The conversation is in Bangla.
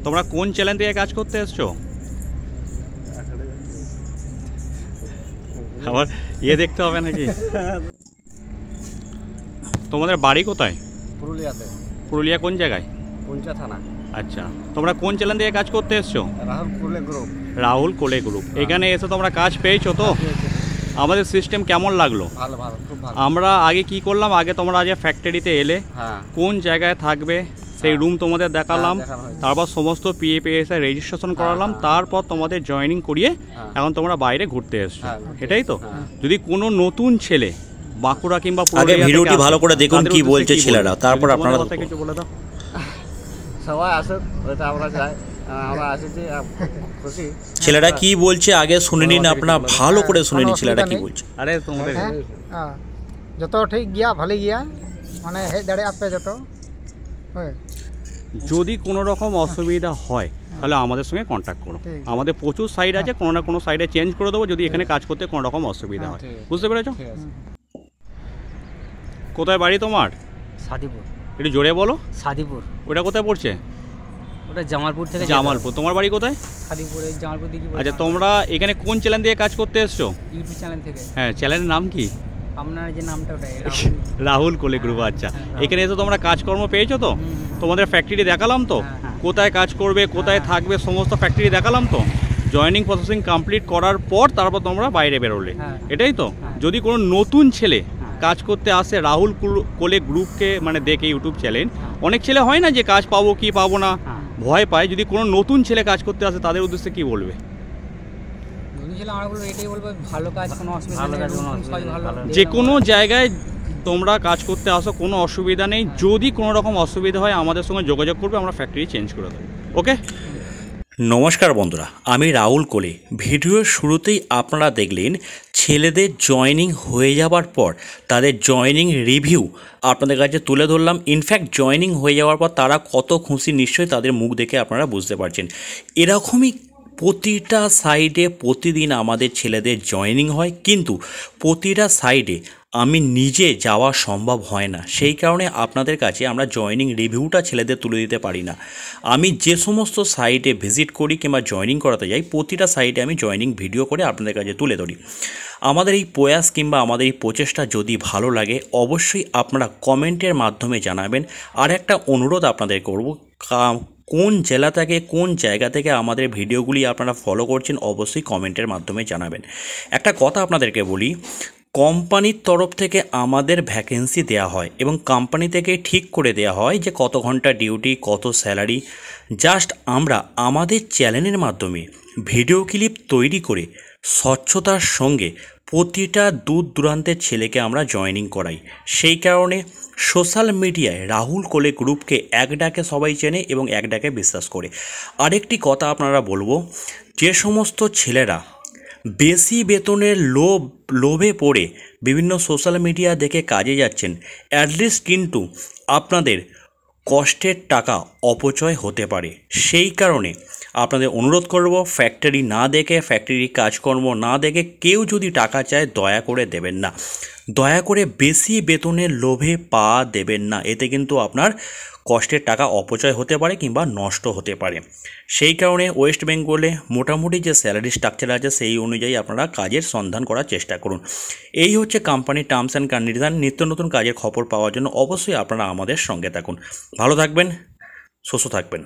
তোমরা কোন চ্যানেল থেকে কাজ করতে এসছো? আবার ইয়ে দেখতে হবে নাকি? তোমাদের বাড়ি কোথায়? পুরুলিয়াতে। পুরুলিয়া কোন জায়গায়? পুঞ্চা থানা। আচ্ছা, তোমরা কোন চ্যানেল থেকে কাজ করতে এসছো? রাহুল কোলে গ্রুপ। রাহুল কোলে গ্রুপ। এখানে এসে তোমরা কাজ পেয়েছো তো? আমাদের সিস্টেম কেমন লাগলো? ভালো ভালো, খুব ভালো। আমরা আগে কি করলাম, আগে তোমরা আজ ফ্যাক্টরিতে এলে কোন জায়গায় থাকবে সেই রুম তোমাদের দেখালাম, তারপর সমস্ত পিএপিএস রেজিস্ট্রেশন করালাম, তারপর তোমাদের জয়েনিং করিয়ে এখন তোমরা বাইরে ঘুরতে এসছো, এটাই তো? যদি কোনো নতুন ছেলে বাঁকুড়া কিংবা আগে ভিডিওটি ভালো করে দেখুন কি বলছে ছেলেরা, তারপর আপনারা কিছু বলে দাও। সবাই আসুন, ওইটা আমরা চাই, আমরা আসেছি খুশি। ছেলেরা কি বলছে আগে শুনে নিন, আপনারা ভালো করে শুনে নিন ছেলেরা কি বলছে। আরে তোমাদের যত ঠিক গিয়া ভালো গিয়া, মানে হেজ দাঁড়ে আপে যত। যদি কোনো রকম অসুবিধা হয় তাহলে আমাদের সঙ্গে কন্ট্যাক্ট করো। আমাদের প্রচুর সাইড আছে, কোনো না কোনো সাইডে চেঞ্জ করে দেবো যদি এখানে কাজ করতে কোনো রকম অসুবিধা হয়। বুঝতে পেরেছো? কোথায় বাড়ি তোমার? সাদিপুর। একটু জোরে বলো। সাদিপুর। ওটা কোথায় পড়ছে? ওটা জামালপুর থেকে। জামালপুর। তোমার বাড়ি কোথায়? সাদিপুরে, জামালপুর দিকে। আচ্ছা, তোমরা এখানে কোন চ্যানেল দিয়ে কাজ করতে এসছো? ইউটিউব চ্যানেল থেকে। হ্যাঁ, চ্যানেলের নাম কি? আপনার যে নামটা ওটাই রাহুল কোলে গ্রুপ। আচ্ছা, এখানে এসে তোমরা কাজকর্ম পেয়েছো তো? তোমাদের ফ্যাক্টরি দেখালাম তো, কোথায় কাজ করবে, কোথায় থাকবে, সমস্ত ফ্যাক্টরি দেখালাম তো। জয়েনিং প্রসেসিং কমপ্লিট করার পর তারপর তোমরা বাইরে বেরোলে, এটাই তো? যদি কোনো নতুন ছেলে কাজ করতে আসে রাহুল কোলে গ্রুপকে মানে দেখে ইউটিউব চ্যানেল, অনেক ছেলে হয় না যে কাজ পাবো কি পাবো না, ভয় পায়। যদি কোনো নতুন ছেলে কাজ করতে আসে তাদের উদ্দেশ্যে কি বলবে? যে কোনো জায়গায় তোমরা কাজ করতে আসো, কোনো অসুবিধা নেই। যদি কোনো রকম অসুবিধা হয় আমাদের সঙ্গে যোগাযোগ করবে, আমরা ফ্যাক্টরি চেঞ্জ করে দেবো। ওকে? নমস্কার বন্ধুরা, আমি রাহুল কোলে। ভিডিওর শুরুতেই আপনারা দেখলেন ছেলেদের জয়েনিং হয়ে যাওয়ার পর তাদের জয়েনিং রিভিউ আপনাদের কাছে তুলে ধরলাম। ইনফ্যাক্ট জয়েনিং হয়ে যাওয়ার পর তারা কত খুশি নিশ্চয়ই তাদের মুখ দেখে আপনারা বুঝতে পারছেন। এরকমই প্রতিটা সাইডে প্রতিদিন আমাদের ছেলেদের জয়েনিং হয়, কিন্তু প্রতিটা সাইডে আমি নিজে যাওয়া সম্ভব হয় না। সেই কারণে আপনাদের কাছে আমরা জয়েনিং রিভিউটা ছেলেদের তুলে দিতে পারি না। আমি যে সমস্ত সাইটে ভিজিট করি কিংবা জয়েনিং করাতে যাই, প্রতিটা সাইটে আমি জয়েনিং ভিডিও করে আপনাদের কাছে তুলে ধরি। আমাদের এই প্রয়াস কিংবা আমাদের এই প্রচেষ্টা যদি ভালো লাগে অবশ্যই আপনারা কমেন্টের মাধ্যমে জানাবেন। আর একটা অনুরোধ আপনাদের করব, কোন জেলা থেকে কোন জায়গা থেকে আমাদের ভিডিওগুলি আপনারা ফলো করছেন অবশ্যই কমেন্টের মাধ্যমে জানাবেন। একটা কথা আপনাদেরকে বলি, কোম্পানির তরফ থেকে আমাদের ভ্যাকেন্সি দেওয়া হয় এবং কোম্পানি থেকে ঠিক করে দেওয়া হয় যে কত ঘন্টা ডিউটি, কত স্যালারি। জাস্ট আমরা আমাদের চ্যানেলের মাধ্যমে ভিডিও ক্লিপ তৈরি করে স্বচ্ছতার সঙ্গে প্রতিটা দূর দূরান্তের ছেলেকে আমরা জয়েনিং করাই। সেই কারণে সোশ্যাল মিডিয়ায় রাহুল কোলে গ্রুপকে এক ডাকে সবাই চেনে এবং এক ডাকে বিশ্বাস করে। আরেকটি কথা আপনারা বলবো, যে সমস্ত ছেলেরা বেশি বেতনের লোভে পড়ে বিভিন্ন সোশ্যাল মিডিয়া দেখে কাজে যাচ্ছেন, অ্যাটলিস্ট কিন্তু আপনাদের কষ্টের টাকা অপচয় হতে পারে। সেই কারণে আপনাদের অনুরোধ করব, ফ্যাক্টরি না দেখে, ফ্যাক্টরির কাজকর্ম না দেখে কেউ যদি টাকা চায় দয়া করে দেবেন না। দয়া করে বেশি বেতনের লোভে পা দেবেন না, এতে কিন্তু আপনার কষ্টের টাকা অপচয় হতে পারে কিংবা নষ্ট হতে পারে। সেই কারণে ওয়েস্ট বেঙ্গলে মোটামুটি যে স্যালারি স্ট্রাকচার আছে সেই অনুযায়ী আপনারা কাজের সন্ধান করার চেষ্টা করুন। এই হচ্ছে কোম্পানির টার্মস অ্যান্ড কন্ডিশন। নিত্য নতুন কাজের খবর পাওয়ার জন্য অবশ্যই আপনারা আমাদের সঙ্গে থাকুন। ভালো থাকবেন, সুস্থ থাকবেন।